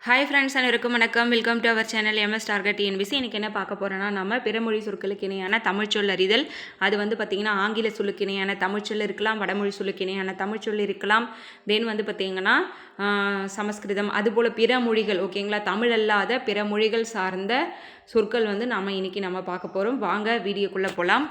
Hi friends, அனைவருக்கும் வணக்கம். Welcome to our channel MS target TNPSC. இன்றைக்கி என்ன பார்க்க போகிறோன்னா, நம்ம பிறமொழி சொற்களுக்கு இணையான தமிழ்ச்சொல் அறிதல். அது பார்த்திங்கன்னா ஆங்கில சொல்லுக்கு இணையான தமிழ்ச்சொல் இருக்கலாம், வடமொழி சொல்லுக்கு இணையான தமிழ்ச்சொல் இருக்கலாம். தென் பார்த்திங்கன்னா சமஸ்கிருதம், அதுபோல் பிற மொழிகள், ஓகேங்களா, தமிழ் அல்லாத பிற மொழிகள் சார்ந்த சொற்கள் நாம் இன்றைக்கி பார்க்க போகிறோம். வாங்க வீடியோக்குள்ளே போகலாம்.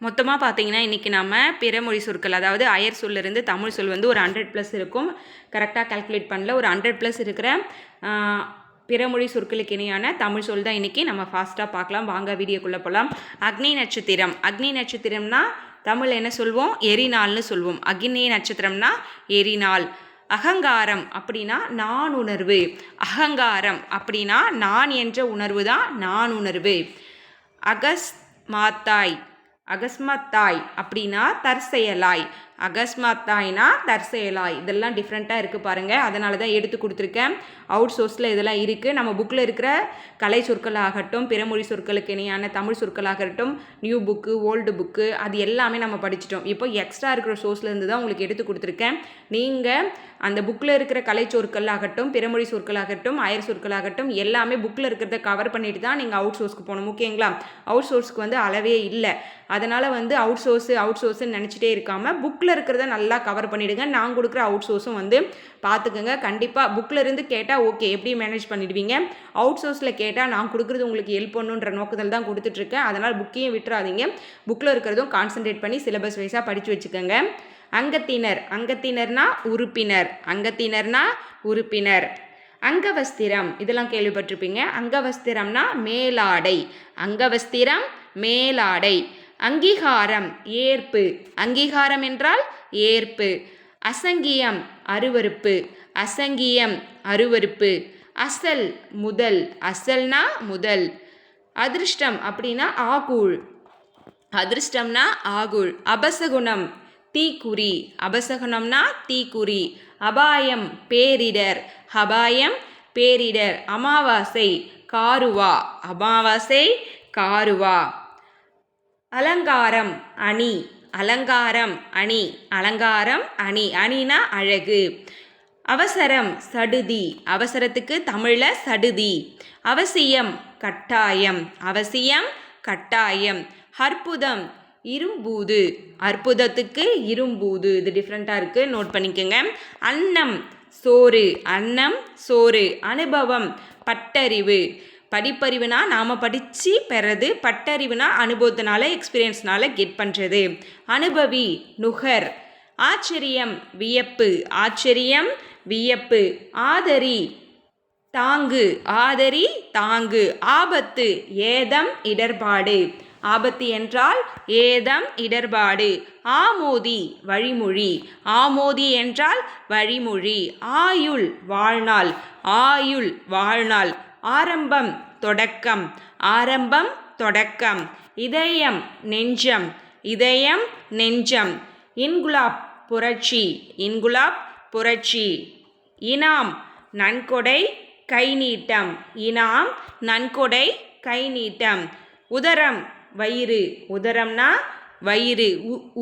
மொத்தமாக பார்த்தீங்கன்னா இன்றைக்கி நம்ம பிறமொழி சொற்கள், அதாவது அயர் சொல்லிருந்து தமிழ் சொல் ஒரு 100+ இருக்கும். கரெக்டாக கால்குலேட் பண்ணல. ஒரு 100+ இருக்கிற பிறமொழி சொற்களுக்கு இணையான தமிழ் சொல் தான் இன்றைக்கி நம்ம ஃபாஸ்ட்டாக பார்க்கலாம். வாங்க வீடியோக்குள்ளே போகலாம். அக்னி நட்சத்திரம். அக்னி நட்சத்திரம்னா தமிழ் என்ன சொல்வோம்? எரிநாள்னு சொல்வோம். அக்னி நட்சத்திரம்னா எரிநாள். அகங்காரம் அப்படின்னா நான் உணர்வு. அகங்காரம் அப்படின்னா நான் என்ற உணர்வு தான் நான் உணர்வு. அகஸ்மாத்தாய். அகஸ்மாத்தாய் அப்படின்னா தற்செயலாய். அகஸ்மாத்தாய்னா தற்செயலாய். இதெல்லாம் டிஃப்ரெண்ட்டாக இருக்குது பாருங்கள். அதனால தான் எடுத்து கொடுத்துருக்கேன். அவுட் சோர்ஸில் இதெல்லாம் இருக்குது. நம்ம புக்கில் இருக்கிற கலை சொற்களாகட்டும், பிறமொழி சொற்களுக்கு இணையான தமிழ் சொற்களாகட்டும், நியூ புக்கு, ஓல்டு புக்கு, அது எல்லாமே நம்ம படிச்சிட்டோம். இப்போ எக்ஸ்ட்ரா இருக்கிற சோர்ஸ்லேருந்து தான் உங்களுக்கு எடுத்து கொடுத்துருக்கேன். நீங்கள் அந்த புக்கில் இருக்கிற கலை சொற்களாகட்டும், பிறமொழி சொற்களாகட்டும், அயர் சொற்களாகட்டும், எல்லாமே புக்கில் இருக்கிறத கவர் பண்ணிட்டு தான் நீங்கள் அவுட் சோர்ஸ்க்கு போகணும். ஓகேங்களா? அவுட் சோர்ஸ்க்கு அளவே இல்லை. அதனால் அவுட் சோர்ஸ்ன்னு நினச்சிட்டே இருக்காமல் புக்கில் இருக்கிறத நல்லா கவர் பண்ணிவிடுங்க. நான் கொடுக்குற அவுட் சோர்ஸும் பார்த்துக்கோங்க. கண்டிப்பாக புக்கில் இருந்து கேட்டால் ஓகே, எப்படி மேனேஜ் பண்ணிடுவீங்க. அவுட் சோர்ஸில் கேட்டால் நான் கொடுக்குறது உங்களுக்கு ஹெல்ப் பண்ணுன்ற நோக்கத்தில் தான் கொடுத்துட்ருக்கேன். அதனால் புக்கையும் விட்டுறாதீங்க. புக்கில் இருக்கிறதும் கான்சன்ட்ரேட் பண்ணி சிலபஸ் வைஸாக படித்து வச்சுக்கோங்க. அங்கத்தினர். அங்கத்தினர்னா உறுப்பினர். அங்கத்தினர்னா உறுப்பினர். அங்கவஸ்திரம், இதெல்லாம் கேள்விப்பட்டிருப்பீங்க. அங்கவஸ்திரம்னா மேலாடை. அங்கவஸ்திரம் மேலாடை. அங்கீகாரம் ஏற்பு. அங்கீகாரம் என்றால் ஏற்பு. அசங்கியம் அருவருப்பு. அசங்கியம் அருவருப்பு. அசல் முதல். அசல்னா முதல். அதிர்ஷ்டம் அப்படின்னா ஆகுள். அதிர்ஷ்டம்னா ஆகுள். அபசகுணம் தீக்குறி. அபசகுணம்னா தீக்குறி. அபாயம் பேரிடர். அபாயம் பேரிடர். அமாவாசை காருவா. அமாவாசை காருவா. அலங்காரம் அணி. அலங்காரம் அணி. அலங்காரம் அணி. அணினா அழகு. அவசரம் சடுதி. அவசரத்துக்கு தமிழில் சடுதி. அவசியம் கட்டாயம். அவசியம் கட்டாயம். அற்புதம் இரும்பூது. அற்புதத்துக்கு இரும்பூது. இது டிஃப்ரெண்ட்டாக இருக்குது, நோட் பண்ணிக்கோங்க. அன்னம் சோறு. அன்னம் சோறு. அனுபவம் பட்டறிவு. படிப்பறிவுனா நாம் படித்து பெறது. பட்டறிவுனா அனுபவத்தினால, எக்ஸ்பீரியன்ஸ்னால கெட் பண்ணுறது. அனுபவி நுகர். ஆச்சரியம் வியப்பு. ஆச்சரியம் வியப்பு. ஆதரி தாங்கு. ஆதரி தாங்கு. ஆபத்து ஏதம் இடர்பாடு. ஆபத்து என்றால் ஏதம் இடர்பாடு. ஆமோதி வழிமொழி. ஆமோதி என்றால் வழிமொழி. ஆயுள் வாழ்நாள். ஆயுள் வாழ்நாள். ஆரம்பம் தொடக்கம். ஆரம்பம் தொடக்கம். இதயம் நெஞ்சம். இதயம் நெஞ்சம். இன்குலாப் புரட்சி. இன்குலாப் புரட்சி. இனாம் நன்கொடை கைநீட்டம். இனாம் நன்கொடை கைநீட்டம். உதரம் வயிறு. உதரம்னா வயிறு.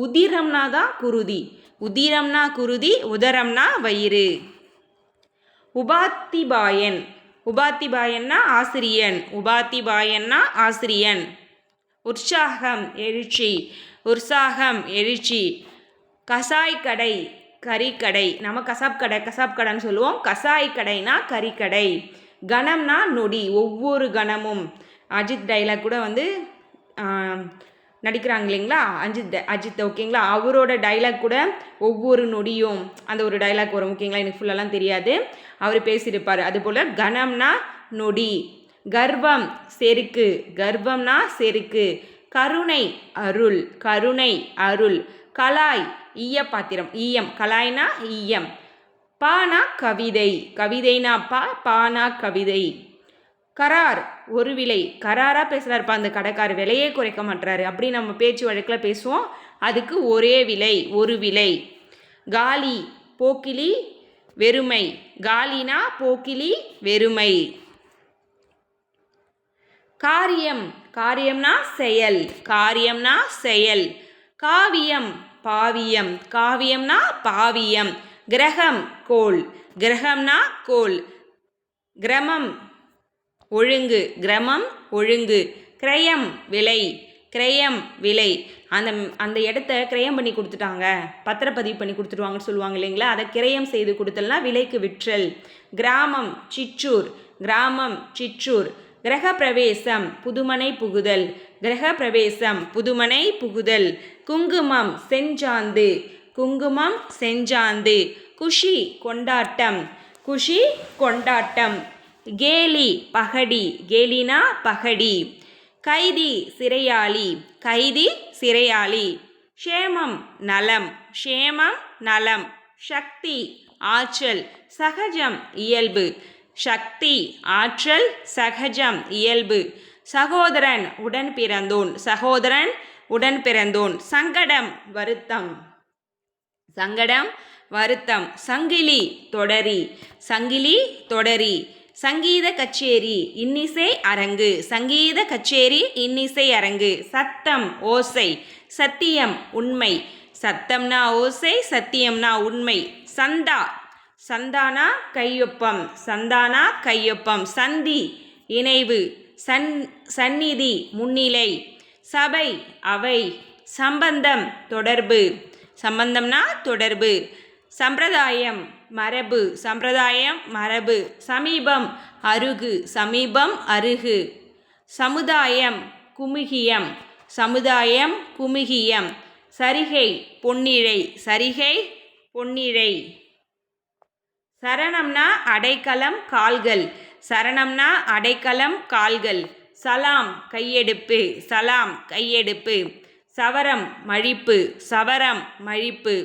உதிரம்னா தான் குருதி. உதிரம்னா குருதி. உதரம்னா வயிறு. உபாத்திபாயன். உபாத்திபாயன்னா ஆசிரியன். உபாத்திபாயன்னா ஆசிரியன். உற்சாகம் எழுச்சி. உற்சாகம் எழுச்சி. கசாய்க்கடை கறிக்கடை. நம்ம கசாப் கடைன்னு சொல்லுவோம். கசாய்க்கடைனா கறிக்கடை. கணம்னா நொடி. ஒவ்வொரு கணமும். அஜித் டைலாக் கூட நடிக்கிறாங்க இல்லைங்களா, அஜித் ஓகேங்களா, அவரோட டைலாக் கூட ஒவ்வொரு நொடியும் அந்த ஒரு டைலாக் வரும். ஓகேங்களா, எனக்கு ஃபுல்லெல்லாம் தெரியாது, அவர் பேசியிருப்பார். அதுபோல் கணம்னா நொடி. கர்வம் செருக்கு. கர்வம்னா செருக்கு. கருணை அருள். கருணை அருள். கலாய் ஈய பாத்திரம். ஈயம். கலாய்னா ஈயம். பானா கவிதை. கவிதைனா பானா கவிதை. கரார் ஒரு விலை. கராராக பேசுகிறாருப்பா அந்த கடைக்கார், விலையே குறைக்க மாட்டுறாரு அப்படி நம்ம பேச்சு வழக்கில் பேசுவோம். அதுக்கு ஒரே விலை, ஒரு விலை. காலி போக்கிலி வெறுமை. காலினா போக்கிலி வெறுமை. காரியம். காரியம்னா செயல். காரியம்னா செயல். காவியம் பாவியம். காவியம்னா பாவியம். கிரகம் கோல், கிரகம்னா கோல். கிரமம் ஒழுங்கு, கிரமம் ஒழுங்கு. கிரயம் விலை, கிரயம் விலை. அந்த இடத்த கிரயம் பண்ணி கொடுத்துட்டாங்க, பத்திரப்பதிவு பண்ணி கொடுத்துருவாங்கன்னு சொல்லுவாங்க இல்லைங்களா, அதை கிரயம் செய்து கொடுத்தல்னா விலைக்கு விற்றல். கிராமம் சிற்றூர், கிராமம் சிற்றூர். கிரகப்பிரவேசம் புதுமனை புகுதல், கிரகப்பிரவேசம் புதுமனை புகுதல். குங்குமம் செஞ்சாந்து, குங்குமம் செஞ்சாந்து. குஷி கொண்டாட்டம், குஷி கொண்டாட்டம். கேலி பகடி, கேலினா பகடி. கைதி சிறையாளி, கைதி சிறையாளி. க்ஷேமம் நலம், க்ஷேமம் நலம். சக்தி ஆற்றல், சகஜம் இயல்பு, சக்தி ஆற்றல் சகஜம் இயல்பு. சகோதரன் உடன் பிறந்தோன், சகோதரன் உடன் பிறந்தோன். சங்கடம் வருத்தம், சங்கடம் வருத்தம். சங்கிலி தொடரி, சங்கிலி தொடரி. சங்கீத கச்சேரி இன்னிசை அரங்கு, சங்கீத கச்சேரி இன்னிசை அரங்கு. சத்தம் ஓசை, சத்தியம் உண்மை, சத்தம்னா ஓசை, சத்தியம்னா உண்மை. சந்தா, சந்தானா கையொப்பம், சந்தானா கையொப்பம். சந்தி இணைவு, சந்நிதி முன்னிலை. சபை அவை. சம்பந்தம் தொடர்பு, சம்பந்தம்னா தொடர்பு. சம்பிரதாயம் மரபு, சம்பிரதாயம் மரபு. சமீபம் அருகு, சமீபம் அருகு. சமுதாயம் குமுகியம், சமுதாயம் குமுகியம். சரிகை பொன்னிழை, சரிகை பொன்னிழை. சரணம்னா அடைக்கலம் கால்கள், சரணம்னா அடைக்கலம் கால்கள். சலாம் கையெடுப்பு, சலாம் கையெடுப்பு. சவரம் மழிப்பு, சவரம் மழிப்பு.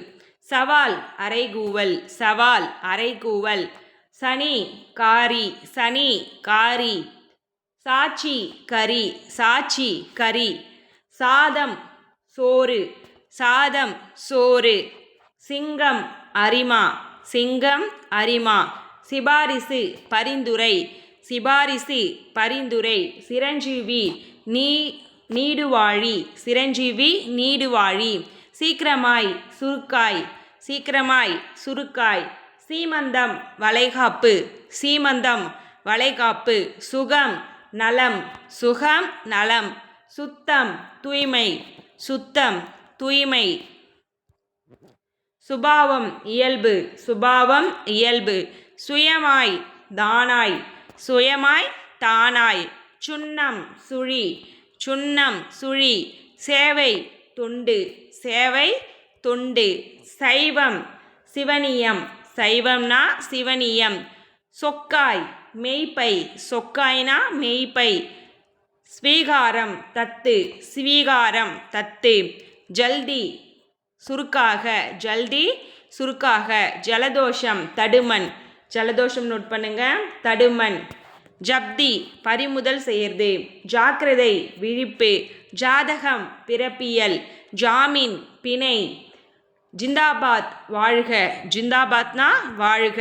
சவால் அறைகூவல், சவால் அறைகூவல். சனி காரி, சனி காரி. சாட்சி கரி, சாட்சி கரி. சாதம் சோறு, சாதம் சோறு. சிங்கம் அரிமா, சிங்கம் அரிமா. சிபாரிசு பரிந்துரை, சிபாரிசு பரிந்துரை. சிரஞ்சீவி நீடுவாழி, சிரஞ்சீவி நீடுவாழி. சீக்கிரமாய் சுருக்காய், சீக்கிரமாய் சுருக்காய். சீமந்தம் வளைகாப்பு, சீமந்தம் வளைகாப்பு. சுகம் நலம், சுகம் நலம். சுத்தம் தூய்மை, சுத்தம் தூய்மை. சுபாவம் இயல்பு, சுபாவம் இயல்பு. சுயமாய் தானாய், சுயமாய் தானாய். சுண்ணம் சுழி, சுண்ணம் சுழி. சேவை தொண்டு, சேவை தொண்டு. சைவம் சிவனியம், சைவம்னா சிவனியம். சொக்காய் மெய்ப்பை, சொக்காய்னா மெய்ப்பை. ஸ்வீகாரம் தத்து, ஸ்வீகாரம் தத்து. ஜல்தி சுருக்காக, ஜல்தி சுருக்காக. ஜலதோஷம் தடுமன், ஜலதோஷம் நோட் பண்ணுங்க, தடுமன். ஜப்தி பறிமுதல் செய்யறது. ஜாக்கிரதை விழிப்பு. ஜாதகம் பிறப்பியல். ஜாமீன் பிணை. ஜிந்தாபாத் வாழ்க, ஜிந்தாபாத்னா வாழ்க.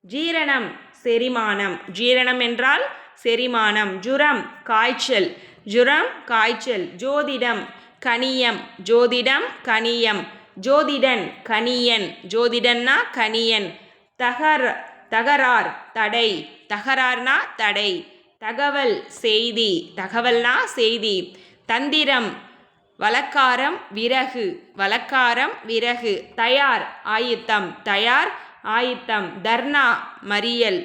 ஜீரணம் செரிமானம், ஜீரணம் என்றால் செரிமானம். ஜுரம் காய்ச்சல், ஜுரம் காய்ச்சல். ஜோதிடம் கணியம், ஜோதிடம் கணியம். ஜோதிடன் கணியன், ஜோதிடன்னா கணியன். தகரார் தடை, தகரார்னா தடை. தகவல் செய்தி, தகவல்னா செய்தி. தந்திரம் வலக்காரம் விறகு, வலக்காரம் விறகு. தயார் ஆயுத்தம், தயார் ஆயுத்தம். தர்ணா மறியல்,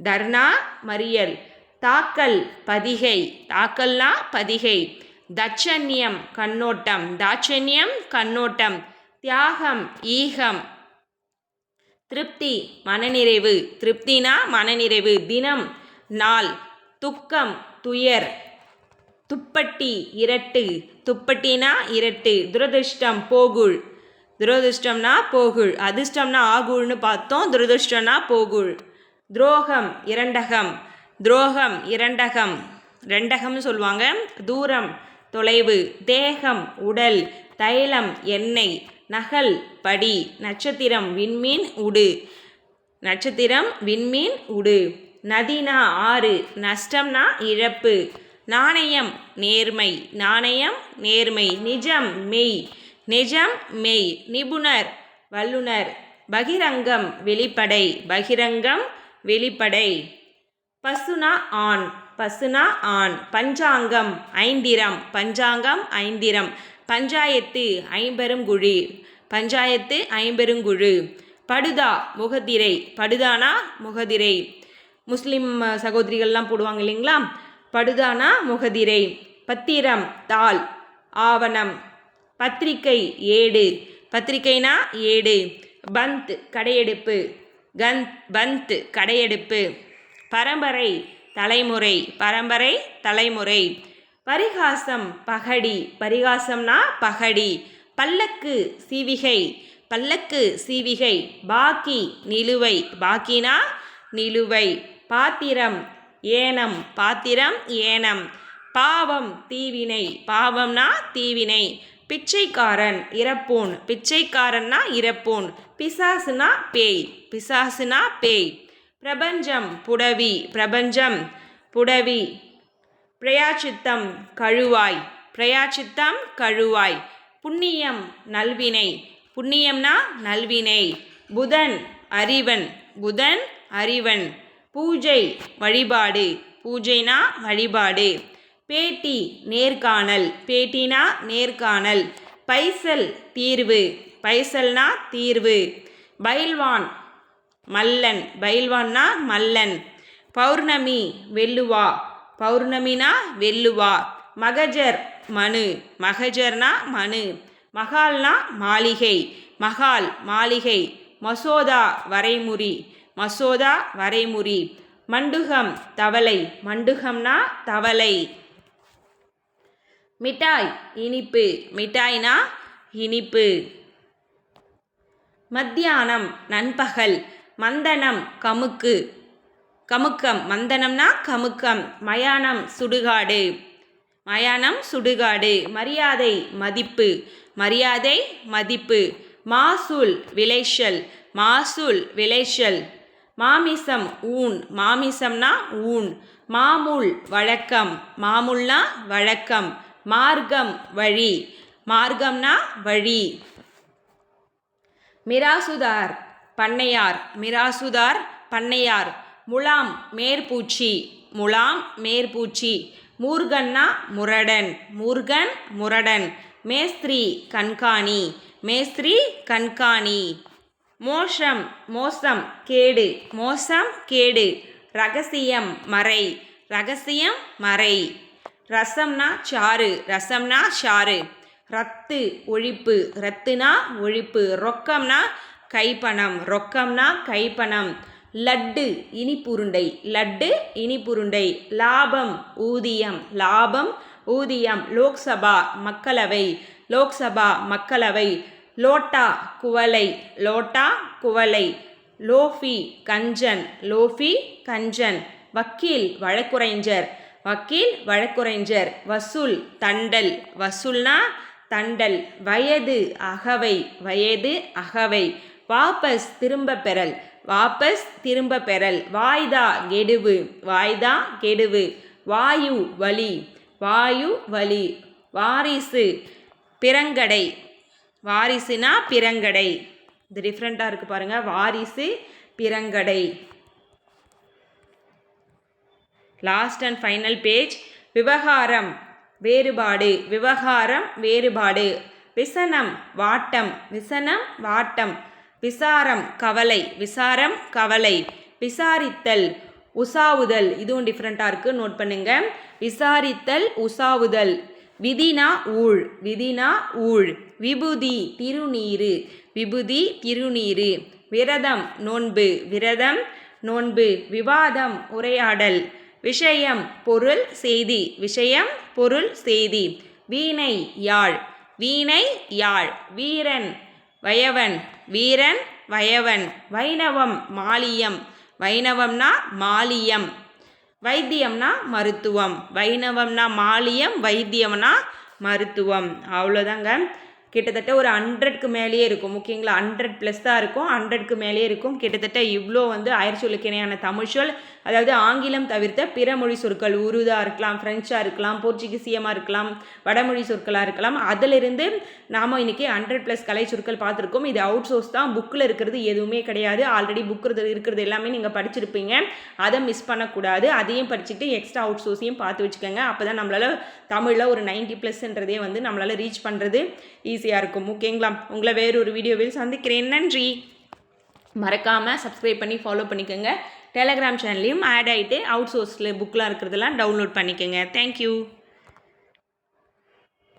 தர்ணா மறியல். தாக்கல் பதிகை, தாக்கல்னா பதிகை. தட்சண்யம் கண்ணோட்டம், தாட்சண்யம் கண்ணோட்டம். தியாகம் ஈகம். திருப்தி மனநிறைவு, திருப்தினா மனநிறைவு. தினம் நாள். துக்கம் துயர். துப்பட்டி இரட்டு, துப்பட்டினா இரட்டு. துரதிருஷ்டம் போகுள், துரதிருஷ்டம்னா போகுள். அதிர்ஷ்டம்னா ஆகுள்னு பார்த்தோம், துரதிருஷ்டம்னா போகுள். துரோகம் இரண்டகம், துரோகம் இரண்டகம், ரெண்டகம்னு சொல்லுவாங்க. தூரம் தொலைவு. தேகம் உடல். தைலம் எண்ணெய். நகல் படி. நட்சத்திரம் விண்மீன் உடு, நட்சத்திரம் விண்மீன் உடு. நதினா ஆறு. நஷ்டம்னா இழப்பு. நாணயம் நேர்மை, நாணயம் நேர்மை. நிஜம் மெய், நிஜம் மெய். நிபுணர் வல்லுனர். பகிரங்கம் வெளிப்படை, பகிரங்கம் வெளிப்படை. பசுனா ஆண், பசுனா ஆண். பஞ்சாங்கம் ஐந்திரம், பஞ்சாங்கம் ஐந்திரம். பஞ்சாயத்து ஐம்பெருங்குழு, பஞ்சாயத்து ஐம்பெருங்குழு. படுதா முகதிரை, படுதானா முகதிரை. முஸ்லீம் சகோதரிகள்லாம் போடுவாங்க இல்லைங்களா, படுதானா முகதிரை. பத்திரம் தாள், ஆவணம். பத்திரிகை ஏடு, பத்திரிகைனா ஏடு. பந்த் கடையெடுப்பு, பந்த் கடையெடுப்பு. பரம்பரை தலைமுறை, பரம்பரை தலைமுறை. பரிகாசம் பகடி, பரிகாசம்னா பகடி. பல்லக்கு சீவிகை, பல்லக்கு சீவிகை. பாக்கி நிலுவை, பாக்கினா நிலுவை. பாத்திரம் ஏனம், பாத்திரம் ஏனம். பாவம் தீவினை, பாவம்னா தீவினை. பிச்சைக்காரன் இறப்போன், பிச்சைக்காரன்னா இறப்போன். பிசாசுனா பேய், பிசாசுனா பேய். பிரபஞ்சம் புடவி, பிரபஞ்சம் புடவி. பிரயாச்சித்தம் கழுவாய், பிரயாச்சித்தம் கழுவாய். புண்ணியம் நல்வினை, புண்ணியம்னா நல்வினை. புதன் அறிவன், புதன் அறிவன். பூஜை வழிபாடு, பூஜைனா வழிபாடு. பேட்டி நேர்காணல், பேட்டினா நேர்காணல். பைசல் தீர்வு, பைசல்னா தீர்வு. பைல்வான் மல்லன், பைல்வான்னா மல்லன். பௌர்ணமி வெல்லுவா, பௌர்ணமினா வெல்லுவா. மகஜர் மனு, மகஜர்னா மனு. மகால்னா மாளிகை, மகால் மாளிகை. மசோதா வரைமுறி, மசோதா வரைமுறி. மண்டுகம் தவளை, மண்டுகம்னா தவளை. மிட்டாய் இனிப்பு, மிட்டாய்னா இனிப்பு. மத்தியானம் நண்பகல். மந்தனம் கமுக்கு, கமுக்கம். மந்தனம்னா கமுக்கம். மயானம் சுடுகாடு, மயானம் சுடுகாடு. மரியாதை மதிப்பு, மரியாதை மதிப்பு. மாசூல் விளைச்சல், மாசூல் விளைச்சல். மாமிசம் ஊன், மாமிசம்னா ஊன். மாமூல் வழக்கம், மாமூல்னா வழக்கம். மார்க்கம் வழி, மார்க்கம்னா வழி. மிராசுதார் பண்ணையார், மிராசுதார் பண்ணையார். முலாம் மேற்பூச்சி, முலாம் மேற்பூச்சி. மூர்கன்னா முரடன், மூர்கன் முரடன். மேஸ்திரி கண்காணி, மேஸ்திரி கண்காணி. மோசம் மோசம் கேடு, மோசம் கேடு. ரகசியம் மறை, ரகசியம் மறை. ரசம்னா சாறு, ரசம்னா சாறு. ரத்து ஒழிப்பு, ரத்துனா ஒழிப்பு. ரொக்கம்னா கைப்பணம், ரொக்கம்னா கைப்பணம். லட்டு இனிப்புருண்டை, லட்டு இனிப்புருண்டை. லாபம் ஊதியம், லாபம் ஊதியம். லோக்சபா மக்களவை, லோக்சபா மக்களவை. லோட்டா குவளை, லோட்டா குவளை. லோஃபி கஞ்சன், லோஃபி கஞ்சன். வக்கீல் வழக்குரைஞர், வக்கீல் வழக்குரைஞர். வசூல் தண்டல், வசூல்னா தண்டல். வயது அகவை, வயது அகவை. வாபஸ் திரும்ப பெறல், வாபஸ் திரும்ப பெறல். வாய்தா கெடுவு, வாய்தா கெடுவு. வாயு வலி, வாயு வலி. வாரிசு பிறங்கடை, வாரிசுனா பிறங்கடை. இது டிஃப்ரெண்ட்டாக இருக்குது பாருங்கள். வாரிசு பிறங்கடை. Last and final page. விவகாரம் வேறுபாடு, விவகாரம் வேறுபாடு. விசனம் வாட்டம், விசனம் வாட்டம். விசாரம் கவலை, விசாரம் கவலை. விசாரித்தல் உசாவுதல், இதுவும் டிஃப்ரெண்ட்டாக இருக்குது, நோட் பண்ணுங்க. விசாரித்தல் உசாவுதல். விதினா ஊழ், விதினா ஊழ். விபூதி திருநீரு, விபூதி திருநீரு. விரதம் நோன்பு, விரதம் நோன்பு. விவாதம் உரையாடல். விஷயம் பொருள் செய்தி, விஷயம் பொருள் செய்தி. வீணை யாழ், வீணை யாழ். வீரன் வயவன், வீரன் வயவன். வைணவம் மாலியம், வைணவம்னா மாலியம். வைத்தியம்னா மருத்துவம், வைணவம்னா மாலியம், வைத்தியம்னா மருத்துவம். அவ்வளோதாங்க. கிட்டத்தட்ட ஒரு 100க்கு மேலேயே இருக்கும். ஓகேங்களா, 100+ தான் இருக்கும். 100க்கு மேலேயே இருக்கும். கிட்டத்தட்ட இவ்வளோ வந்து அயற்சொல்லுக்கு இணையான தமிழ் சொல், அதாவது ஆங்கிலம் தவிர்த்த பிற மொழி சொற்கள், உருதா இருக்கலாம், ஃப்ரெஞ்சாக இருக்கலாம், போர்ச்சுகீசியமாக இருக்கலாம், வடமொழி சொற்களாக இருக்கலாம். அதிலிருந்து நாம் இன்றைக்கி 100+ கலை சொற்கள் பார்த்துருக்கோம். இது அவுட் சோர்ஸ் தான், புக்கில் இருக்கிறது எதுவுமே கிடையாது. ஆல்ரெடி புக் இருக்கிறது எல்லாமே நீங்கள் படிச்சிருப்பீங்க. அதை மிஸ் பண்ணக்கூடாது. அதையும் படிச்சுட்டு எக்ஸ்ட்ரா அவுட் சோர்ஸையும் பார்த்து வச்சுக்கோங்க. அப்போ தான் நம்மளால் தமிழில் ஒரு 90+ன்றதே வந்து நம்மளால் ரீச் பண்ணுறது ஈஸியாக இருக்கும். ஓகேங்களா, உங்களை வேறொரு வீடியோவில் சந்திக்கிறேன். நன்றி. மறக்காமல் சப்ஸ்கிரைப் பண்ணி ஃபாலோ பண்ணிக்கோங்க. டெலகிராம் சேனல்லையும் ஆட் ஆகிட்டு அவுட் சோர்ஸில் புக்கெலாம் இருக்கிறதெல்லாம் டவுன்லோட் பண்ணிக்கோங்க. தேங்க்யூ.